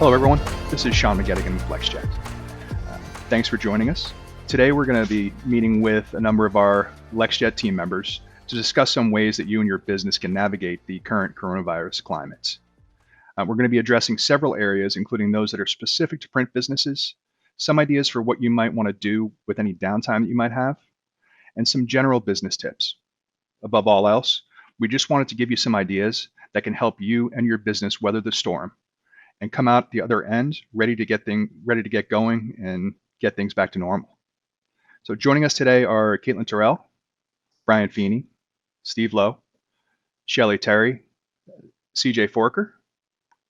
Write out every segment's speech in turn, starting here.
Hello everyone, this is Sean McGettigan with LexJet. Thanks for joining us. Today we're going to be meeting with a number of our LexJet team members to discuss some ways that you and your business can navigate the current coronavirus climate. We're going to be addressing several areas, including those that are specific to print businesses, some ideas for what you might want to do with any downtime that you might have, and some general business tips. Above all else, we just wanted to give you some ideas that can help you and your business weather the storm and come out the other end ready to get going and get things back to normal. So joining us today are Caitlin Terrell, Brian Feeney, Steve Lowe, Shelley Terry, CJ Forker,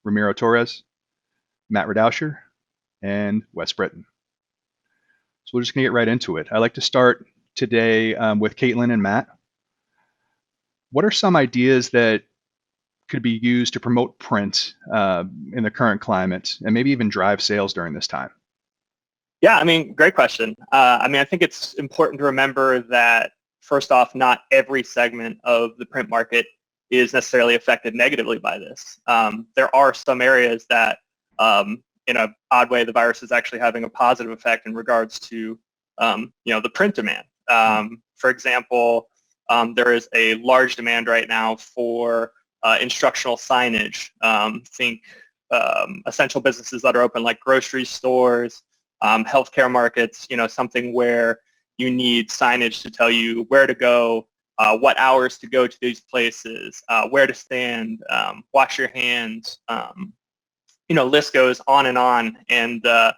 Ramiro Torres, Matt Radouscher, and Wes Britton. So we're just going to get right into it. I'd like to start today with Caitlin and Matt. What are some ideas that could be used to promote print in the current climate and maybe even drive sales during this time? Yeah, I mean, great question. I think it's important to remember that, first off, not every segment of the print market is necessarily affected negatively by this. There are some areas that, in an odd way, the virus is actually having a positive effect in regards to, the print demand. For example, there is a large demand right now for instructional signage. Think essential businesses that are open like grocery stores, healthcare markets, something where you need signage to tell you where to go, what hours to go to these places, where to stand, wash your hands, list goes on. And no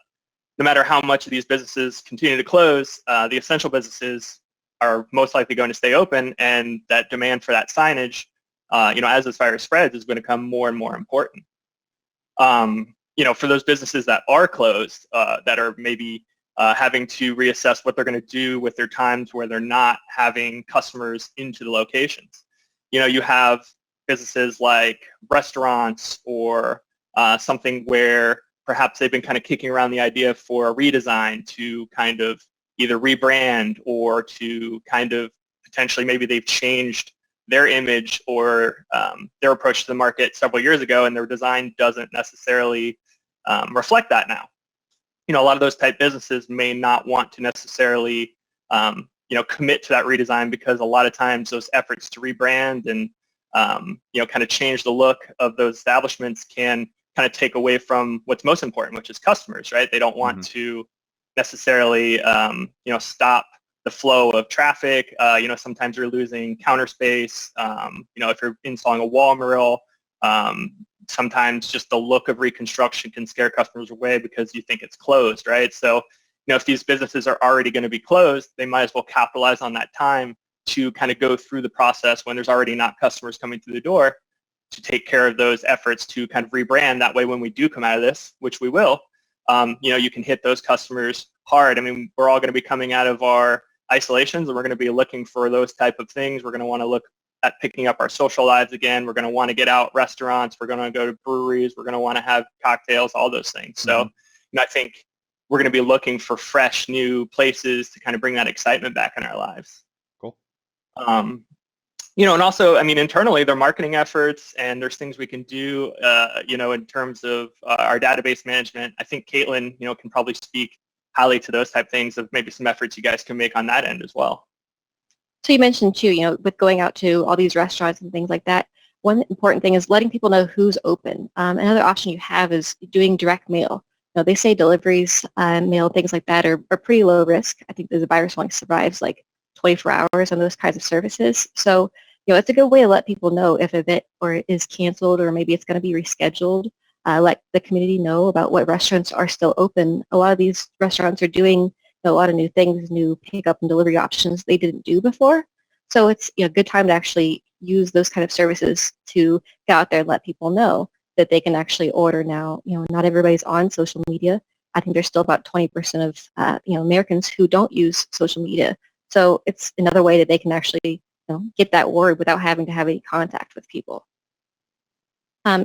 matter how much of these businesses continue to close, the essential businesses are most likely going to stay open, and that demand for that signage, as this virus spreads, is going to become more and more important. For those businesses that are closed, that are maybe having to reassess what they're going to do with their times where they're not having customers into the locations. You have businesses like restaurants or something where perhaps they've been kind of kicking around the idea for a redesign to kind of either rebrand or to kind of potentially maybe they've changed their image or their approach to the market several years ago, and their design doesn't necessarily reflect that now. A lot of those type businesses may not want to necessarily, commit to that redesign, because a lot of times those efforts to rebrand and, kind of change the look of those establishments can kind of take away from what's most important, which is customers, right? They don't want to necessarily, stop the flow of traffic. Sometimes you're losing counter space. If you're installing a wall mural, sometimes just the look of reconstruction can scare customers away because you think it's closed, right? So, if these businesses are already going to be closed, they might as well capitalize on that time to kind of go through the process when there's already not customers coming through the door, to take care of those efforts to kind of rebrand. That way, when we do come out of this, which we will, you can hit those customers hard. I mean, we're all going to be coming out of our isolations, and we're going to be looking for those type of things. We're going to want to look at picking up our social lives again. We're going to want to get out restaurants. We're going to go to breweries. We're going to want to have cocktails, all those things. So I think we're going to be looking for fresh, new places to kind of bring that excitement back in our lives. Cool. And also, internally, there are marketing efforts, and there's things we can do, in terms of our database management. I think Caitlin, can probably speak highly to those type things of maybe some efforts you guys can make on that end as well. So you mentioned too, with going out to all these restaurants and things like that, one important thing is letting people know who's open. Another option you have is doing direct mail. They say deliveries, mail, things like that are pretty low risk. I think the virus only survives like 24 hours on those kinds of services. So, it's a good way to let people know if an event or is canceled, or maybe it's going to be rescheduled. Let the community know about what restaurants are still open. A lot of these restaurants are doing a lot of new things, new pickup and delivery options they didn't do before. So it's a good time to actually use those kind of services to get out there and let people know that they can actually order now. Not everybody's on social media. I think there's still about 20% of Americans who don't use social media. So it's another way that they can actually get that word without having to have any contact with people.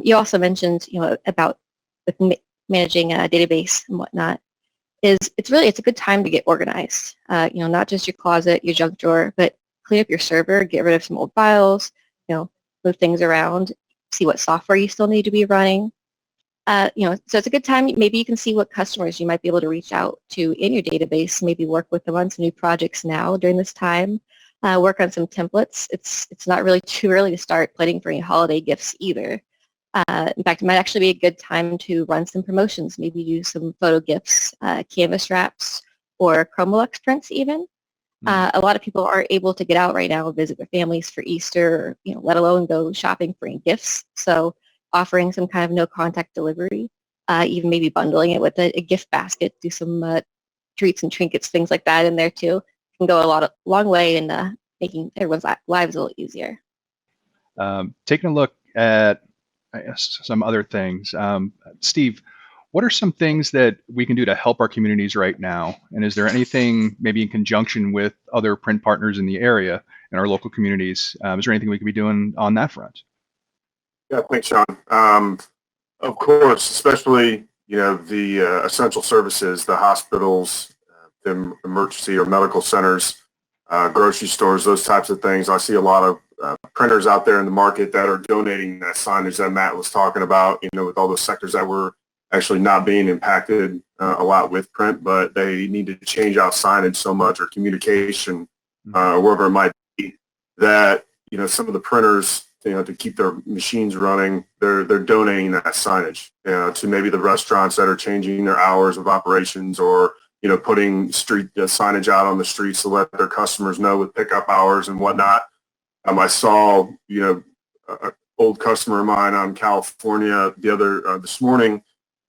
You also mentioned about with managing a database and whatnot. It's a good time to get organized. Not just your closet, your junk drawer, but clean up your server, get rid of some old files, move things around, see what software you still need to be running. So it's a good time. Maybe you can see what customers you might be able to reach out to in your database. Maybe work with them on some new projects now during this time. Work on some templates. It's not really too early to start planning for any holiday gifts either. In fact, it might actually be a good time to run some promotions. Maybe do some photo gifts, canvas wraps, or Chromolux prints even. A lot of people aren't able to get out right now and visit their families for Easter, or, let alone go shopping for any gifts. So offering some kind of no-contact delivery, even maybe bundling it with a gift basket, do some treats and trinkets, things like that in there too, can go long way in making everyone's lives a little easier. Taking a look at, I guess, some other things. Steve, what are some things that we can do to help our communities right now? And is there anything maybe in conjunction with other print partners in the area, in our local communities? Is there anything we could be doing on that front? Yeah, thanks, Sean. Of course, especially, the essential services, the hospitals, the emergency or medical centers, grocery stores, those types of things. I see a lot of printers out there in the market that are donating that signage that Matt was talking about, with all those sectors that were actually not being impacted a lot with print, but they need to change out signage so much, or communication, or wherever it might be, that, some of the printers, to keep their machines running, they're donating that signage, to maybe the restaurants that are changing their hours of operations, or, putting street signage out on the streets to let their customers know with pickup hours and whatnot. I saw, an old customer of mine out in California this morning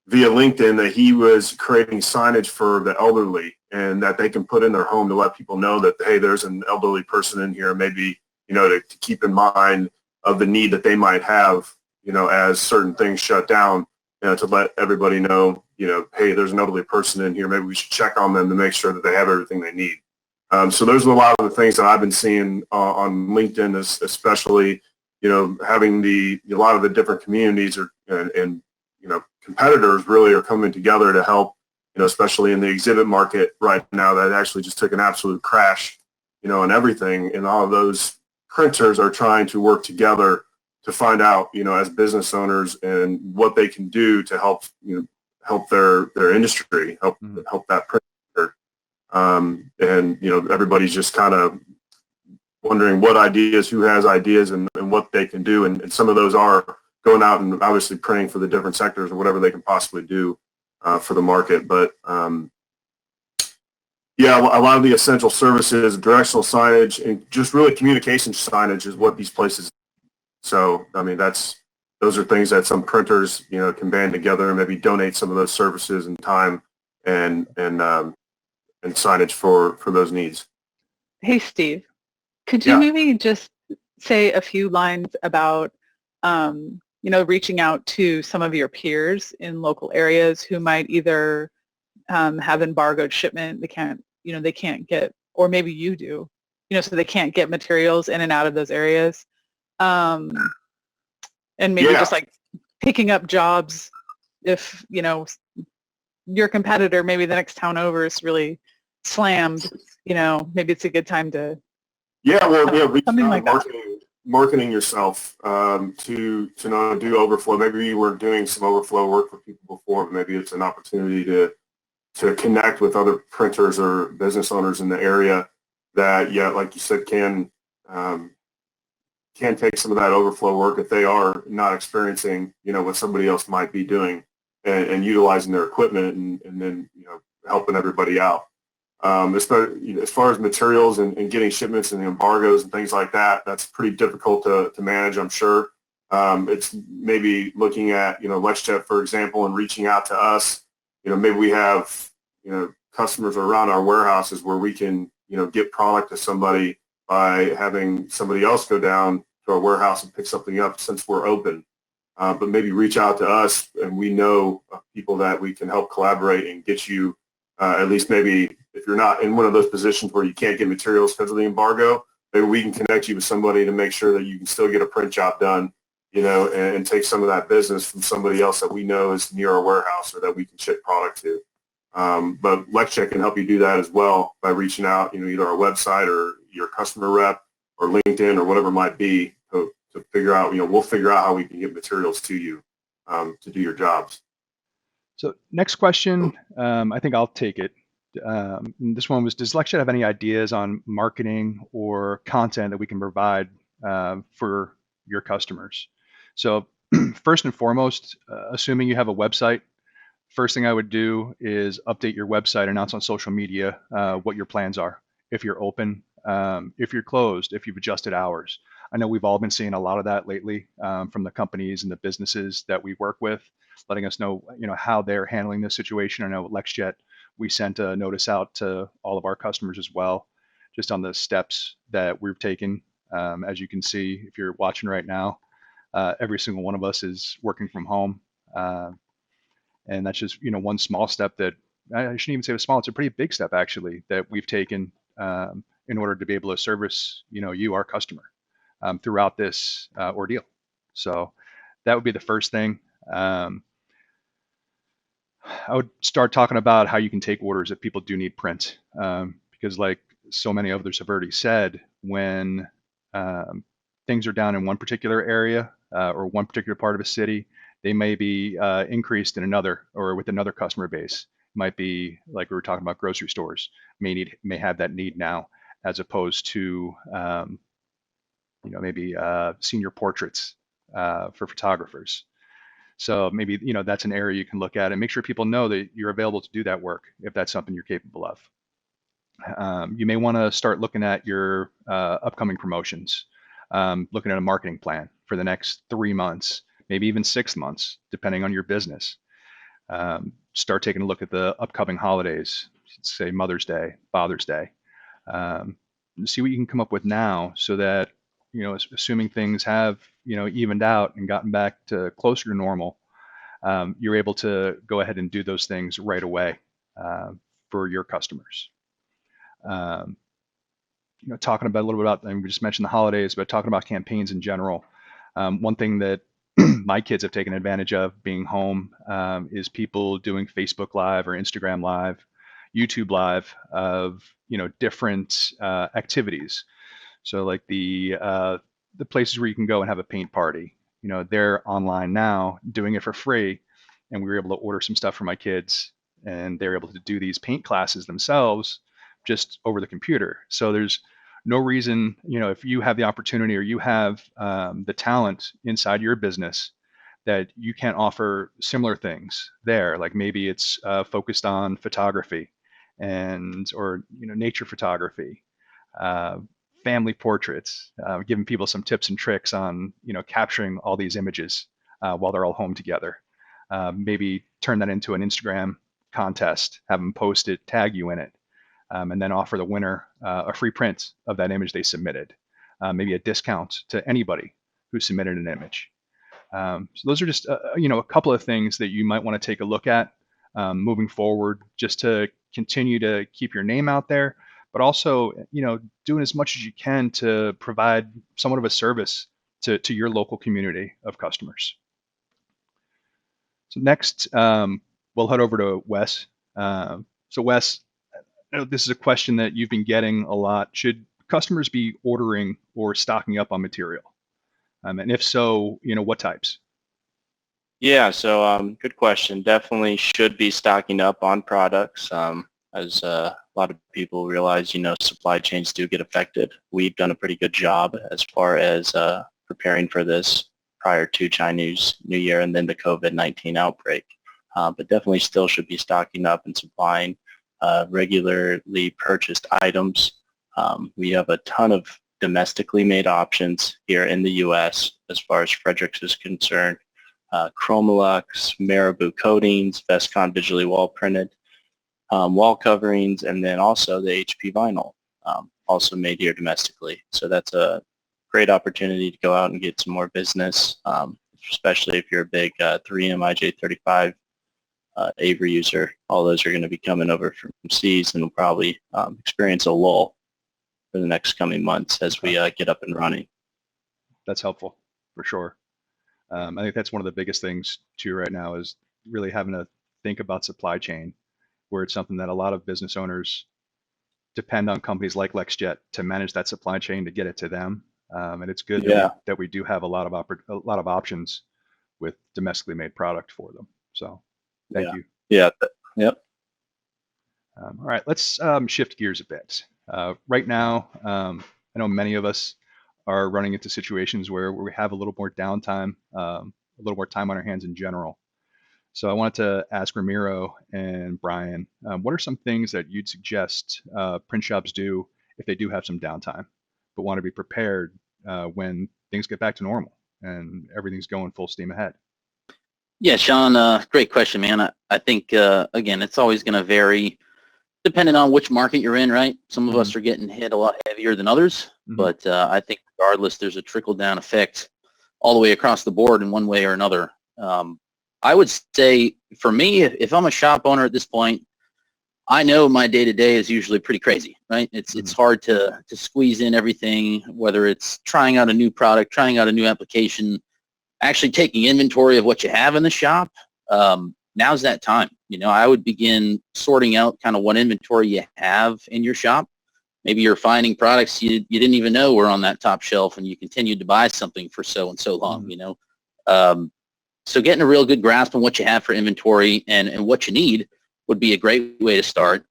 via LinkedIn that he was creating signage for the elderly, and that they can put in their home to let people know that, hey, there's an elderly person in here, maybe, to keep in mind of the need that they might have, as certain things shut down, to let everybody know, hey, there's an elderly person in here, maybe we should check on them to make sure that they have everything they need. So those are a lot of the things that I've been seeing on LinkedIn, especially, having a lot of the different communities and competitors really are coming together to help, especially in the exhibit market right now that actually just took an absolute crash, and everything. And all of those printers are trying to work together to find out, as business owners, and what they can do to help, help their industry, help that printer. And, everybody's just kind of wondering who has ideas and what they can do. And some of those are going out and obviously printing for the different sectors or whatever they can possibly do for the market. But yeah, a lot of the essential services, directional signage, and just really communication signage is what these places. So, I mean, those are things that some printers, can band together and maybe donate some of those services and time and signage for those needs. Hey, Steve, could you maybe just say a few lines about, reaching out to some of your peers in local areas who might either have embargoed shipment, they can't get, or maybe you do, so they can't get materials in and out of those areas. And maybe just like picking up jobs if, your competitor, maybe the next town over, is really slammed, maybe it's a good time to. Something like marketing yourself to do overflow. Maybe you were doing some overflow work for people before, but maybe it's an opportunity to connect with other printers or business owners in the area that, like you said, can take some of that overflow work if they are not experiencing, what somebody else might be doing, and utilizing their equipment and then, helping everybody out. As far as materials and getting shipments and the embargoes and things like that, that's pretty difficult to manage, I'm sure. It's maybe looking at, LexJet, for example, and reaching out to us. Maybe we have, customers around our warehouses where we can, get product to somebody by having somebody else go down to our warehouse and pick something up since we're open. But maybe reach out to us, and we know people that we can help collaborate and get you, at least maybe if you're not in one of those positions where you can't get materials because of the embargo, maybe we can connect you with somebody to make sure that you can still get a print job done, and take some of that business from somebody else that we know is near our warehouse or that we can ship product to. But LexJet can help you do that as well by reaching out, either our website or your customer rep or LinkedIn or whatever it might be to figure out, we'll figure out how we can get materials to you to do your jobs. So next question, I think I'll take it. This one was, does LexJet have any ideas on marketing or content that we can provide for your customers? So first and foremost, assuming you have a website, first thing I would do is update your website, announce on social media what your plans are. If you're open, if you're closed, if you've adjusted hours. I know we've all been seeing a lot of that lately from the companies and the businesses that we work with, letting us know, how they're handling this situation. I know at LexJet, we sent a notice out to all of our customers as well, just on the steps that we've taken. As you can see, if you're watching right now, every single one of us is working from home. And that's just, one small step that I shouldn't even say it was small. It's a pretty big step actually that we've taken in order to be able to service, you, our customer, throughout this ordeal. So that would be the first thing. I would start talking about how you can take orders if people do need print, because like so many others have already said, when things are down in one particular area or one particular part of a city, they may be increased in another or with another customer base. Might be like we were talking about grocery stores may have that need now, as opposed to maybe senior portraits for photographers. So maybe that's an area you can look at and make sure people know that you're available to do that work if that's something you're capable of. You may want to start looking at your upcoming promotions, looking at a marketing plan for the next 3 months, maybe even 6 months, depending on your business. Start taking a look at the upcoming holidays, say Mother's Day, Father's Day. See what you can come up with now so that, assuming things have, evened out and gotten back to closer to normal, you're able to go ahead and do those things right away for your customers. Talking about a little bit about, and we just mentioned the holidays, but talking about campaigns in general. One thing that my kids have taken advantage of being home is people doing Facebook Live or Instagram Live, YouTube Live of different activities. So like the places where you can go and have a paint party. They're online now doing it for free, and we were able to order some stuff for my kids, and they're able to do these paint classes themselves just over the computer. So there's no reason, if you have the opportunity or you have the talent inside your business, that you can't offer similar things there. Like maybe it's focused on photography or nature photography, family portraits, giving people some tips and tricks on capturing all these images while they're all home together. Maybe turn that into an Instagram contest, have them post it, tag you in it. And then offer the winner a free print of that image they submitted, maybe a discount to anybody who submitted an image. So those are just a couple of things that you might want to take a look at moving forward, just to continue to keep your name out there, but also doing as much as you can to provide somewhat of a service to your local community of customers. So next, we'll head over to Wes. So Wes, I know this is a question that you've been getting a lot. Should customers be ordering or stocking up on material? And if so, what types? Yeah, so good question. Definitely should be stocking up on products. As a lot of people realize, supply chains do get affected. We've done a pretty good job as far as preparing for this prior to Chinese New Year and then the COVID-19 outbreak. But definitely still should be stocking up and supplying regularly purchased items. We have a ton of domestically made options here in the U.S. as far as Fredericks is concerned. Chromolux, Marabou coatings, Vestcon digitally wall printed, wall coverings, and then also the HP vinyl, also made here domestically. So that's a great opportunity to go out and get some more business, especially if you're a big 3M IJ35 Avery user. All those are going to be coming over from seas and will probably experience a lull for the next coming months as we get up and running. That's helpful for sure. I think that's one of the biggest things too right now is really having to think about supply chain, where it's something that a lot of business owners depend on companies like LexJet to manage that supply chain to get it to them. And it's good that we do have a lot of options with domestically made product for them. So Thank you. Yeah. Yep. All right, let's shift gears a bit. Right now, I know many of us are running into situations where we have a little more downtime, a little more time on our hands in general. So I wanted to ask Ramiro and Brian, what are some things that you'd suggest print shops do if they do have some downtime, but want to be prepared when things get back to normal and everything's going full steam ahead? Yeah, Sean, great question, man. I think, again, it's always going to vary depending on which market you're in, right? Some of us are getting hit a lot heavier than others, but I think regardless, there's a trickle-down effect all the way across the board in one way or another. I would say, for me, if I'm a shop owner at this point, I know my day-to-day is usually pretty crazy, right? It's hard to squeeze in everything, whether it's trying out a new product, trying out a new application, actually taking inventory of what you have in the shop. Now's that time. I would begin sorting out kind of what inventory you have in your shop. Maybe you're finding products you didn't even know were on that top shelf, and you continued to buy something for so and so long. So getting a real good grasp on what you have for inventory and what you need would be a great way to start.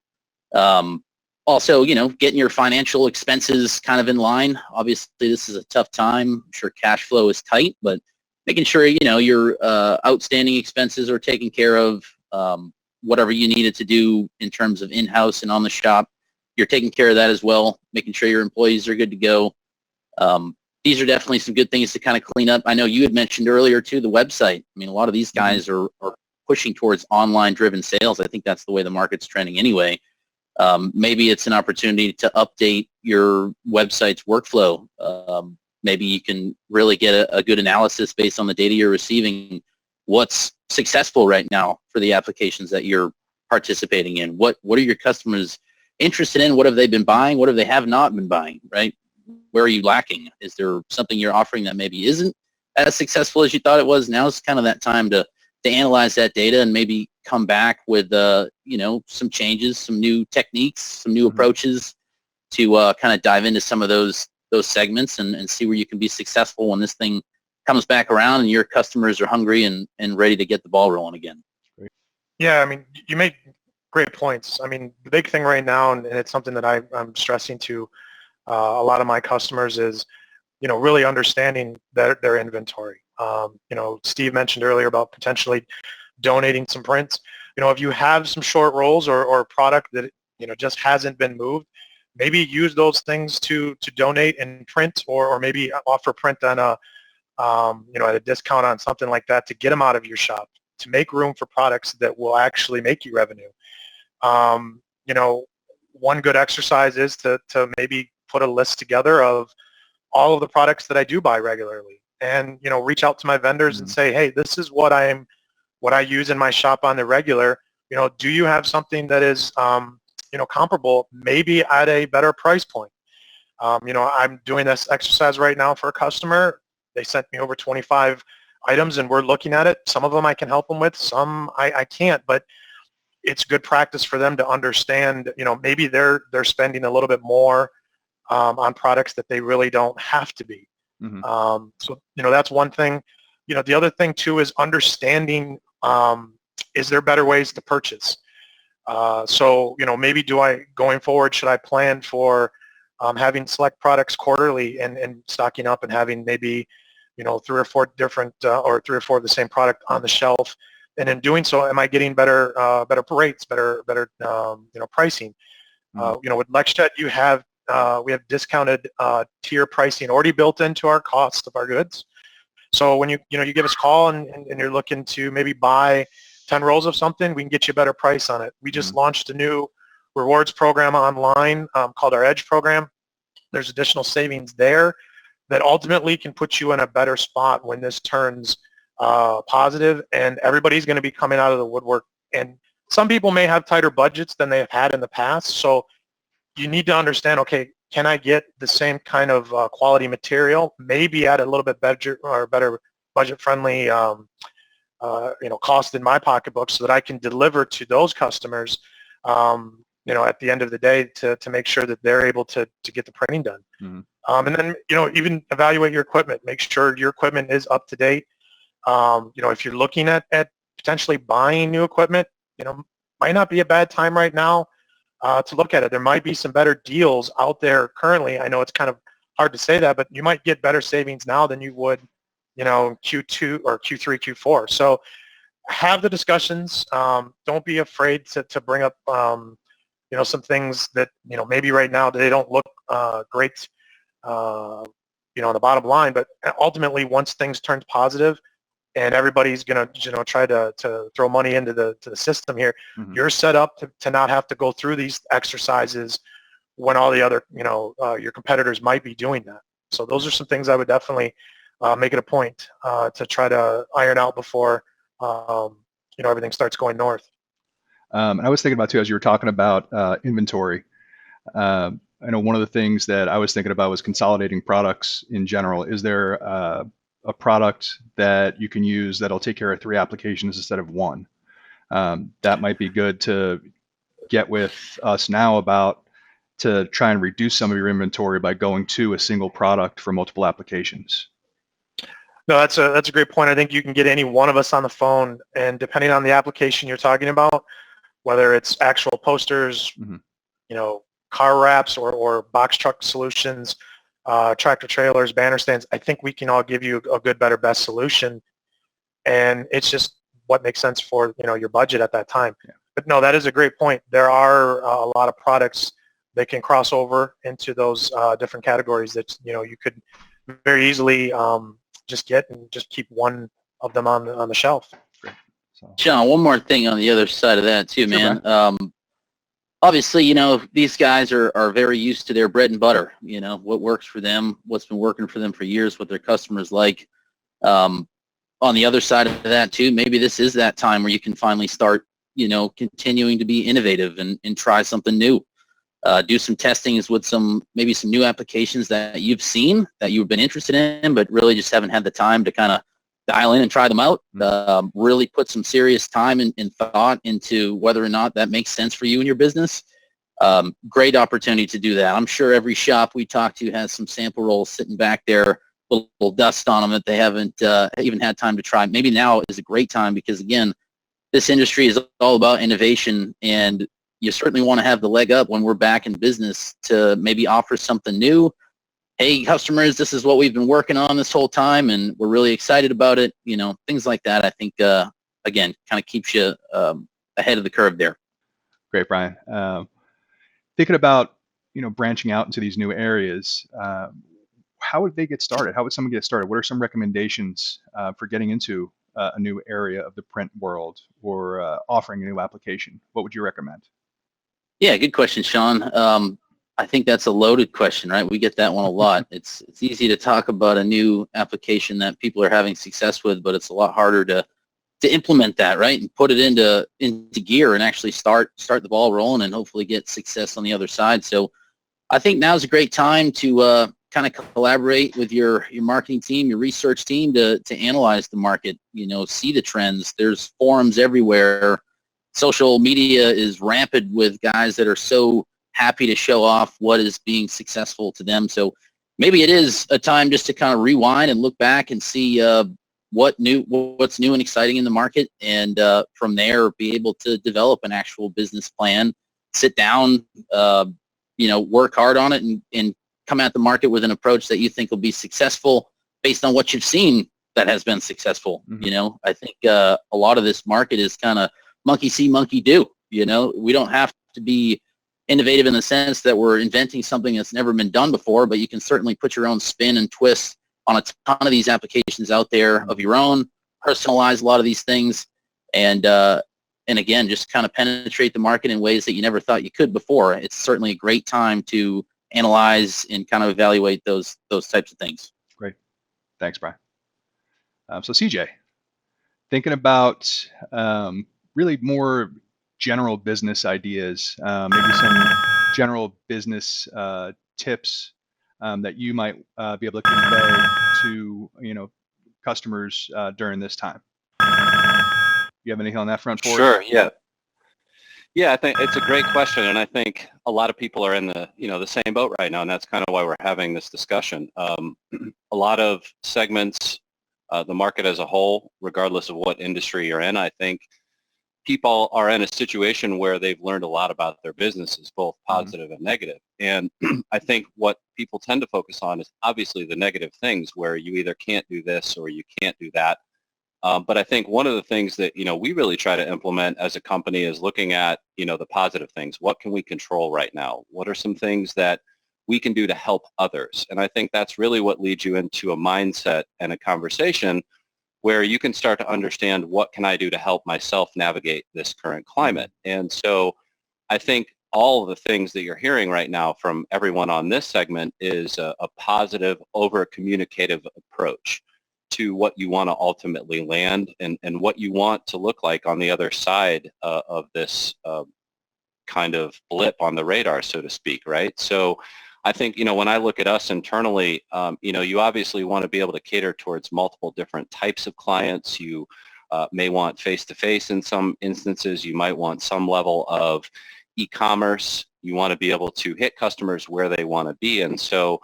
Also, getting your financial expenses kind of in line. Obviously, this is a tough time. I'm sure cash flow is tight, but making sure, your outstanding expenses are taken care of, whatever you needed to do in terms of in-house and on the shop, you're taking care of that as well, making sure your employees are good to go. These are definitely some good things to kind of clean up. I know you had mentioned earlier, too, the website. I mean, a lot of these guys are pushing towards online-driven sales. I think that's the way the market's trending anyway. Maybe it's an opportunity to update your website's workflow. Maybe you can really get a good analysis based on the data you're receiving. What's successful right now for the applications that you're participating in? What are your customers interested in? What have they been buying? What have they have not been buying, right? Where are you lacking? Is there something you're offering that maybe isn't as successful as you thought it was? Now's kind of that time to analyze that data and maybe come back with, some changes, some new techniques, some new approaches to kind of dive into some of those segments and see where you can be successful when this thing comes back around and your customers are hungry and ready to get the ball rolling again. Yeah, I mean, you make great points. I mean, the big thing right now, and it's something that I'm stressing to a lot of my customers is, really understanding their inventory. Steve mentioned earlier about potentially donating some prints. If you have some short rolls or product that, just hasn't been moved, maybe use those things to donate and print, or maybe offer print on at a discount on something like that to get them out of your shop, to make room for products that will actually make you revenue. One good exercise is to maybe put a list together of all of the products that I do buy regularly, and reach out to my vendors and say, hey, this is what I use in my shop on the regular. Do you have something that is comparable, maybe at a better price point? I'm doing this exercise right now for a customer. They sent me over 25 items and we're looking at it. Some of them I can help them with, some I can't, but it's good practice for them to understand, maybe they're spending a little bit more on products that they really don't have to be. So, that's one thing. The other thing too is understanding, is there better ways to purchase? So, maybe going forward, should I plan for having select products quarterly and stocking up and having maybe, 3 or 4 different or 3 or 4 of the same product on the shelf? And in doing so, am I getting better rates, better pricing? With LexJet, we have discounted tier pricing already built into our cost of our goods. So when you give us a call and you're looking to maybe buy 10 rolls of something, we can get you a better price on it. We just launched a new rewards program online called our Edge program. There's additional savings there that ultimately can put you in a better spot when this turns positive, and everybody's going to be coming out of the woodwork. And some people may have tighter budgets than they have had in the past, so you need to understand, okay, can I get the same kind of quality material, maybe at a little bit better budget-friendly cost in my pocketbook, so that I can deliver to those customers at the end of the day to make sure that they're able to get the printing done. And then, even evaluate your equipment. Make sure your equipment is up to date. If you're looking at potentially buying new equipment, you know, might not be a bad time right now to look at it. There might be some better deals out there currently. I know it's kind of hard to say that, but you might get better savings now than you would, you know, Q2 or Q3, Q4. So have the discussions. Don't be afraid to bring up, you know, some things that, you know, maybe right now they don't look great, you know, on the bottom line. But ultimately, once things turn positive, and everybody's going to, you know, try to throw money into the system here, you're set up to not have to go through these exercises when all the other, you know, your competitors might be doing that. So those are some things I would definitely make it a point to try to iron out before, you know, everything starts going north. And I was thinking about too, as you were talking about inventory. I know one of the things that I was thinking about was consolidating products in general. Is there a product that you can use that'll take care of 3 applications instead of 1? That might be good to get with us now about, to try and reduce some of your inventory by going to a single product for multiple applications. No, that's a great point. I think you can get any one of us on the phone, and depending on the application you're talking about, whether it's actual posters, you know, car wraps or box truck solutions, tractor trailers, banner stands, I think we can all give you a good, better, best solution. And it's just what makes sense for, you know, your budget at that time. Yeah. But no, that is a great point. There are a lot of products that can cross over into those different categories that, you know, you could very easily just get and just keep one of them on the shelf. Great. So. John, one more thing on the other side of that too, man. Obviously, you know, these guys are very used to their bread and butter, you know, what works for them, what's been working for them for years, what their customers like. On the other side of that too, maybe this is that time where you can finally start, you know, continuing to be innovative and try something new. Do some testings with maybe some new applications that you've seen that you've been interested in, but really just haven't had the time to kind of dial in and try them out. Really put some serious time and thought into whether or not that makes sense for you and your business. Great opportunity to do that. I'm sure every shop we talk to has some sample rolls sitting back there, little dust on them that they haven't even had time to try. Maybe now is a great time because, again, this industry is all about innovation, and you certainly want to have the leg up when we're back in business to maybe offer something new. Hey, customers, this is what we've been working on this whole time, and we're really excited about it. You know, things like that, I think, again, kind of keeps you ahead of the curve there. Great, Brian. Thinking about, you know, branching out into these new areas, how would they get started? How would someone get started? What are some recommendations for getting into a new area of the print world or offering a new application? What would you recommend? Yeah, good question, Sean. I think that's a loaded question, right? We get that one a lot. It's easy to talk about a new application that people are having success with, but it's a lot harder to implement that, right? And put it into gear and actually start the ball rolling and hopefully get success on the other side. So I think now's a great time to kind of collaborate with your marketing team, your research team to analyze the market, you know, see the trends. There's forums everywhere. Social media is rampant with guys that are so happy to show off what is being successful to them. So maybe it is a time just to kind of rewind and look back and see what's new and exciting in the market, and from there be able to develop an actual business plan, sit down, you know, work hard on it, and come at the market with an approach that you think will be successful based on what you've seen that has been successful. You know, I think a lot of this market is kind of monkey see, monkey do. You know, we don't have to be innovative in the sense that we're inventing something that's never been done before, but you can certainly put your own spin and twist on a ton of these applications out there of your own, personalize a lot of these things, and again, just kind of penetrate the market in ways that you never thought you could before. It's certainly a great time to analyze and kind of evaluate those types of things. Great. Thanks, Brian. So CJ, thinking about really more general business ideas, maybe some general business tips that you might be able to convey to, you know, customers during this time. You have anything on that front for us? Sure. Yeah. Yeah, I think it's a great question, and I think a lot of people are in the same boat right now, and that's kind of why we're having this discussion. A lot of segments the market as a whole, regardless of what industry you're in. I think people are in a situation where they've learned a lot about their businesses, both positive and negative. And I think what people tend to focus on is obviously the negative things where you either can't do this or you can't do that. But I think one of the things that, we really try to implement as a company is looking at, the positive things. What can we control right now? What are some things that we can do to help others? And I think that's really what leads you into a mindset and a conversation where you can start to understand what can I do to help myself navigate this current climate. And so I think all of the things that you're hearing right now from everyone on this segment is a positive, over-communicative approach to what you want to ultimately land and what you want to look like on the other side of this kind of blip on the radar, so to speak, right? So I think, when I look at us internally, you obviously want to be able to cater towards multiple different types of clients. You may want face-to-face in some instances. You might want some level of e-commerce. You want to be able to hit customers where they want to be. And so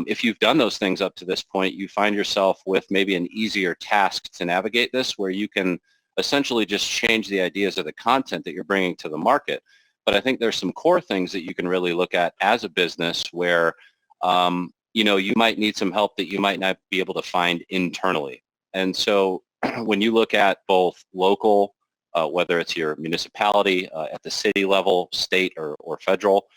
if you've done those things up to this point, you find yourself with maybe an easier task to navigate this, where you can essentially just change the ideas of the content that you're bringing to the market. But I think there's some core things that you can really look at as a business where, you might need some help that you might not be able to find internally. And so when you look at both local, whether it's your municipality at the city level, state, or federal,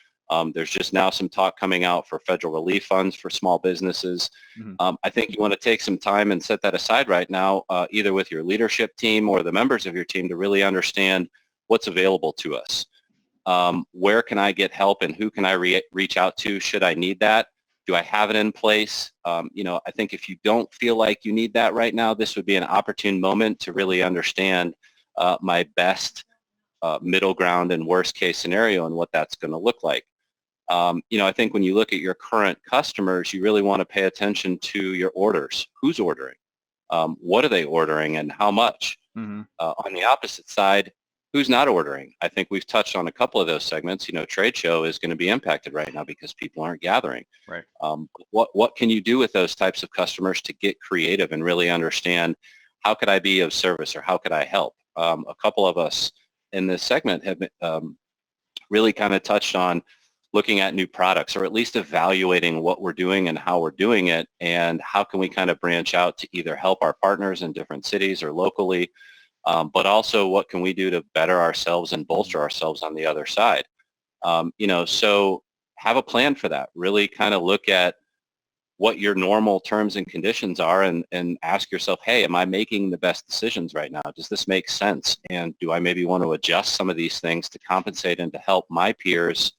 there's just now some talk coming out for federal relief funds for small businesses. I think you want to take some time and set that aside right now, either with your leadership team or the members of your team, to really understand what's available to us. Where can I get help and who can I reach out to should I need that? Do I have it in place? I think if you don't feel like you need that right now, this would be an opportune moment to really understand my best middle ground and worst case scenario and what that's going to look like. I think when you look at your current customers, you really want to pay attention to your orders. Who's ordering? What are they ordering and how much? On the opposite side, who's not ordering? I think we've touched on a couple of those segments. Trade show is going to be impacted right now because people aren't gathering. Right. What can you do with those types of customers to get creative and really understand how could I be of service or how could I help? A couple of us in this segment have really kind of touched on looking at new products, or at least evaluating what we're doing and how we're doing it, and how can we kind of branch out to either help our partners in different cities or locally, but also what can we do to better ourselves and bolster ourselves on the other side. So have a plan for that. Really kind of look at what your normal terms and conditions are and ask yourself, hey, am I making the best decisions right now? Does this make sense? And do I maybe want to adjust some of these things to compensate and to help my peers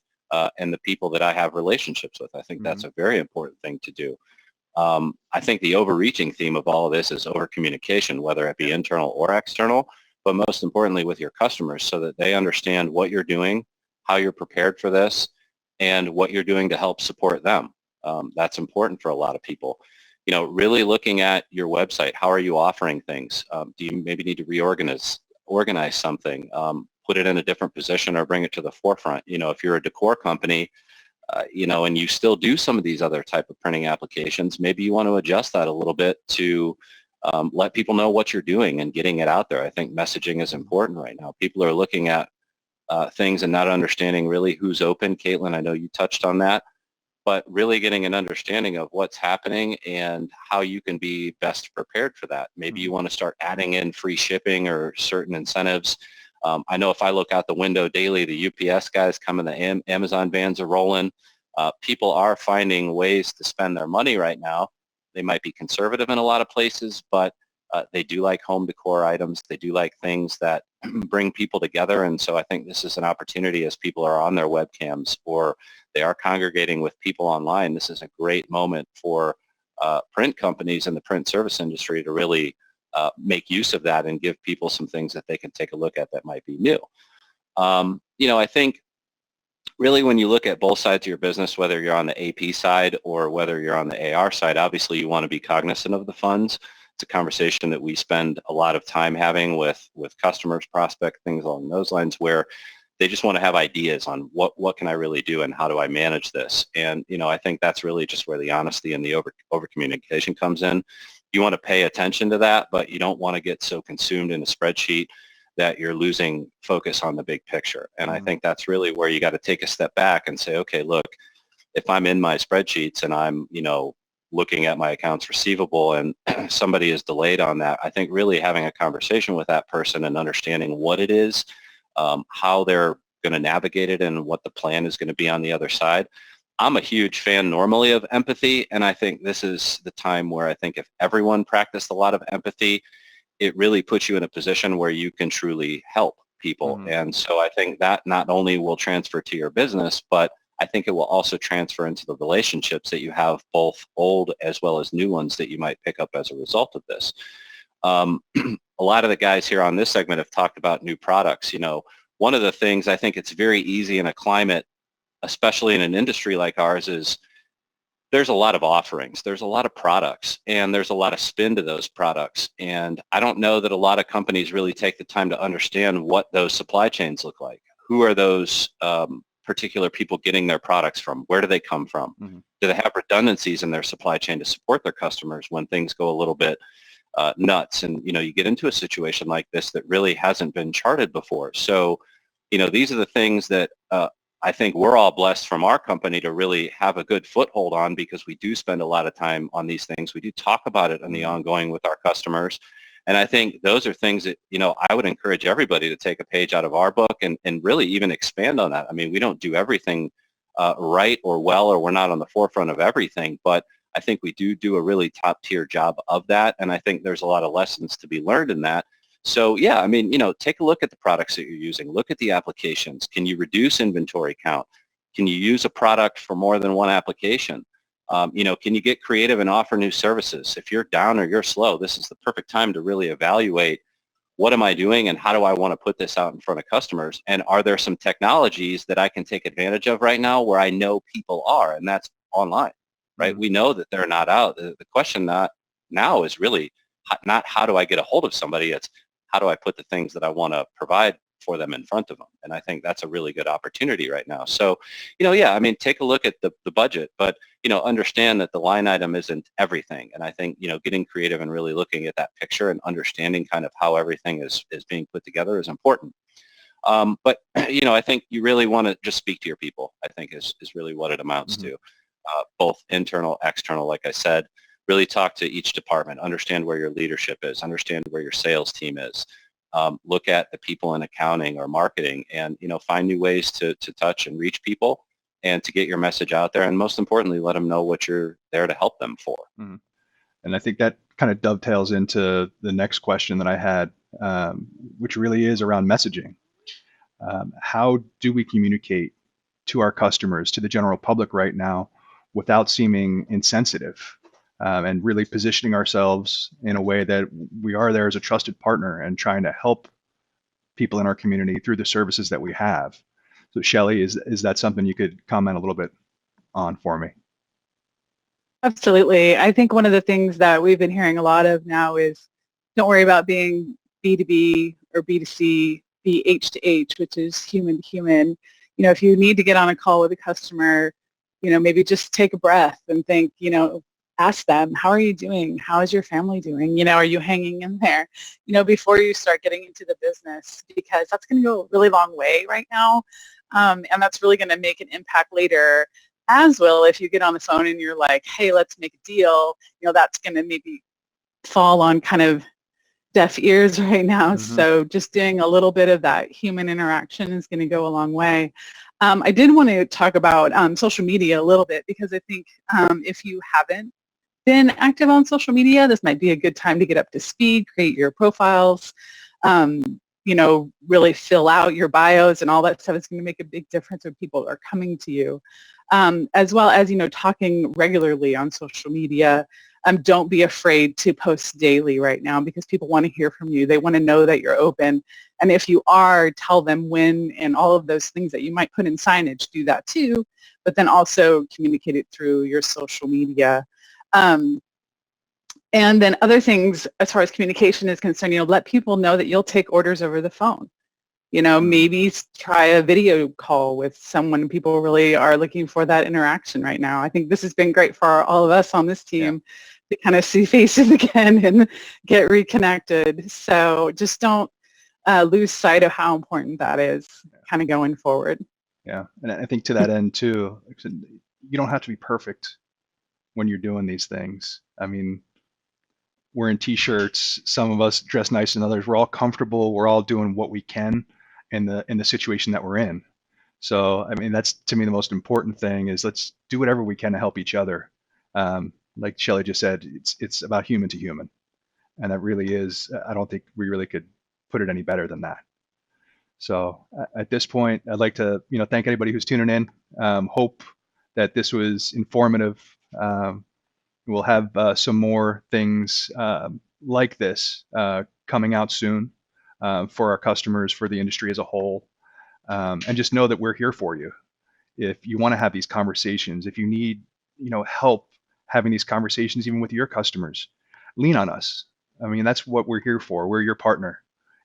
and the people that I have relationships with? I think that's a very important thing to do. I think the overreaching theme of all of this is over-communication, whether it be internal or external, but most importantly with your customers, so that they understand what you're doing, how you're prepared for this, and what you're doing to help support them. That's important for a lot of people. Really looking at your website. How are you offering things? Do you maybe need to organize something, put it in a different position, or bring it to the forefront? If you're a decor company, and you still do some of these other type of printing applications, maybe you want to adjust that a little bit to let people know what you're doing and getting it out there. I think messaging is important right now. People are looking at things and not understanding really who's open. Caitlin, I know you touched on that, but really getting an understanding of what's happening and how you can be best prepared for that. Maybe you want to start adding in free shipping or certain incentives. I know if I look out the window daily, the UPS guys coming, the Amazon vans are rolling. People are finding ways to spend their money right now. They might be conservative in a lot of places, but they do like home decor items. They do like things that bring people together. And so I think this is an opportunity, as people are on their webcams or they are congregating with people online. This is a great moment for print companies and the print service industry to really make use of that and give people some things that they can take a look at that might be new. I think really when you look at both sides of your business, whether you're on the AP side or whether you're on the AR side, obviously you want to be cognizant of the funds. It's a conversation that we spend a lot of time having with customers, prospects, things along those lines, where they just want to have ideas on what can I really do and how do I manage this. And I think that's really just where the honesty and the over communication comes in. you want to pay attention to that, but you don't want to get so consumed in a spreadsheet that you're losing focus on the big picture. And I think that's really where you got to take a step back and say, okay, look, if I'm in my spreadsheets and I'm, looking at my accounts receivable and somebody is delayed on that, I think really having a conversation with that person and understanding what it is, how they're going to navigate it and what the plan is going to be on the other side. I'm a huge fan normally of empathy, and I think this is the time where I think if everyone practiced a lot of empathy, it really puts you in a position where you can truly help people. And so I think that not only will transfer to your business, but I think it will also transfer into the relationships that you have, both old as well as new ones that you might pick up as a result of this. A lot of the guys here on this segment have talked about new products. One of the things I think it's very easy in a climate, especially in an industry like ours, is there's a lot of offerings, there's a lot of products, and there's a lot of spin to those products. And I don't know that a lot of companies really take the time to understand what those supply chains look like. Who are those particular people getting their products from? Where do they come from? Do they have redundancies in their supply chain to support their customers when things go a little bit nuts? And, you get into a situation like this that really hasn't been charted before. So, these are the things that I think we're all blessed from our company to really have a good foothold on, because we do spend a lot of time on these things. We do talk about it in the ongoing with our customers. And I think those are things that, I would encourage everybody to take a page out of our book and really even expand on that. I mean, we don't do everything right or well, or we're not on the forefront of everything, but I think we do a really top tier job of that. And I think there's a lot of lessons to be learned in that. So yeah, I mean, take a look at the products that you're using. Look at the applications. Can you reduce inventory count? Can you use a product for more than one application? Can you get creative and offer new services? If you're down or you're slow, this is the perfect time to really evaluate, what am I doing and how do I want to put this out in front of customers? And are there some technologies that I can take advantage of right now where I know people are? And that's online, right? We know that they're not out. The question now is really not how do I get a hold of somebody? It's how do I put the things that I want to provide for them in front of them? And I think that's a really good opportunity right now. So, yeah, I mean, take a look at the budget, but, understand that the line item isn't everything. And I think, getting creative and really looking at that picture and understanding kind of how everything is being put together is important. But, I think you really want to just speak to your people, I think is really what it amounts to. Both internal, external, like I said. Really talk to each department, understand where your leadership is, understand where your sales team is, look at the people in accounting or marketing, and find new ways to touch and reach people and to get your message out there, and most importantly, let them know what you're there to help them for. And I think that kind of dovetails into the next question that I had, which really is around messaging. How do we communicate to our customers, to the general public right now, without seeming insensitive? And really positioning ourselves in a way that we are there as a trusted partner and trying to help people in our community through the services that we have. So Shelley, is that something you could comment a little bit on for me? Absolutely. I think one of the things that we've been hearing a lot of now is don't worry about being B2B or B2C, be H to H, which is human to human. If you need to get on a call with a customer, maybe just take a breath and think, ask them, how are you doing? How is your family doing? Are you hanging in there? Before you start getting into the business, because that's going to go a really long way right now. And that's really going to make an impact later, as well if you get on the phone and you're like, hey, let's make a deal. That's going to maybe fall on kind of deaf ears right now. So just doing a little bit of that human interaction is going to go a long way. I did want to talk about social media a little bit, because I think if you haven't been active on social media, this might be a good time to get up to speed, create your profiles, really fill out your bios and all that stuff. Is going to make a big difference when people are coming to you, as well as, talking regularly on social media. Don't be afraid to post daily right now, because people want to hear from you. They want to know that you're open. And if you are, tell them when, and all of those things that you might put in signage, do that too, but then also communicate it through your social media. And then other things as far as communication is concerned, let people know that you'll take orders over the phone. Maybe try a video call with someone. People really are looking for that interaction right now. I think this has been great for all of us on this team, to kind of see faces again and get reconnected. So just don't lose sight of how important that is kind of going forward. Yeah, and I think to that end too, you don't have to be perfect when you're doing these things. I mean, we're in t-shirts, some of us dress nice than others. We're all comfortable. We're all doing what we can in the situation that we're in. So, I mean, that's to me the most important thing is let's do whatever we can to help each other. Like Shelley just said, it's about human to human. And that really is, I don't think we really could put it any better than that. So at this point, I'd like to, thank anybody who's tuning in. Hope that this was informative. We'll have some more things like this coming out soon for our customers, for the industry as a whole. And just know that we're here for you. If you want to have these conversations, if you need, help having these conversations, even with your customers, lean on us. I mean, that's what we're here for. We're your partner.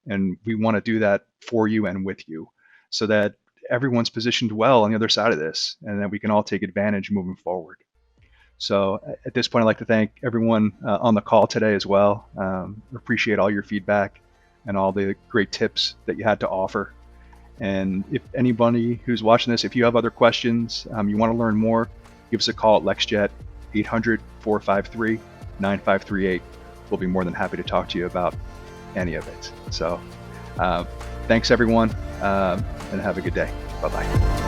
And we want to do that for you and with you so that everyone's positioned well on the other side of this and that we can all take advantage moving forward. So at this point, I'd like to thank everyone on the call today as well. Appreciate all your feedback and all the great tips that you had to offer. And if anybody who's watching this, if you have other questions, you want to learn more, give us a call at LexJet, 800-453-9538. We'll be more than happy to talk to you about any of it. So thanks everyone, and have a good day. Bye-bye.